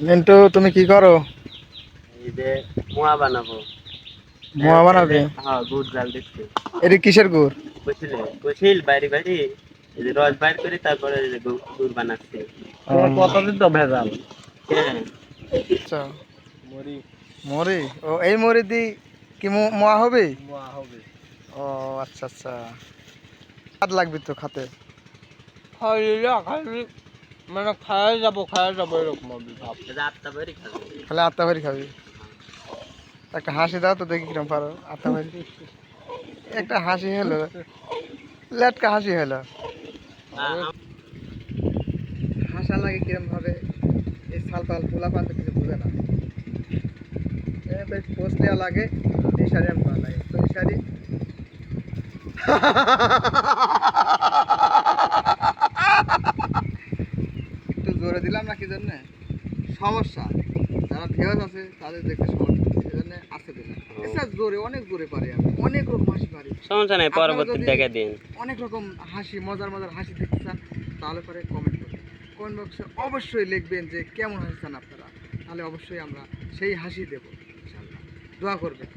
মিন্টু তুমি কি করো? এই যে মোয়া বানাবো। মোয়া বানাবে? হ্যাঁ, গুড় জাল দিচ্ছি। এটা কিসের গুড়? কইছিল বাইরে বাইরে এই যে রস বাইর করে তারপরে এই যে গুড় বানাচ্ছি। কতদিন তো ভেজাল। হ্যাঁ, আচ্ছা, মরি মরি। ও এই মরি দি কি মোয়া হবে? মোয়া হবে। ও আচ্ছা আচ্ছা, স্বাদ লাগবে তো খাতে। খাইলে মানে খাওয়া যাবো এরকম হবে ভাব। এই যে আটটা বাইরে খাবে। খালি আত্মা ভারি খাবি? একটা হাসি দাও তো দেখি কিরম পারো আত্মা ভারি। একটা হাসি হলো, লেটকা হাসি হলো। হাসা লাগে কিরম ভাবে, এই সাল পাল পোলা পান তো কিছু বুঝে না। পোস্ট দেওয়া লাগে, এই শাড়ি আমি ভালো লাগে তো, এই শাড়ি একটু জোরে দিলাম না কি জন্য সমস্যা, যারা ভিউয়ার্স আছে তাদের দেখতে সমস্যা, এই জন্য আসতে দিলাম। এছাড়া জোরে অনেক জোরে পারি, আমি অনেক রকম হাসি পারি। সমস্যা নাই, পরবর্তী দেখে দিন। অনেক রকম হাসি, মজার মজার হাসি দেখতে চান তাহলে পরে কমেন্ট করবেন, কমেন্ট বক্সে অবশ্যই লিখবেন যে কেমন হাসি চান আপনারা, তাহলে অবশ্যই আমরা সেই হাসি দেবো ইনশাআল্লাহ। দোয়া করবেন।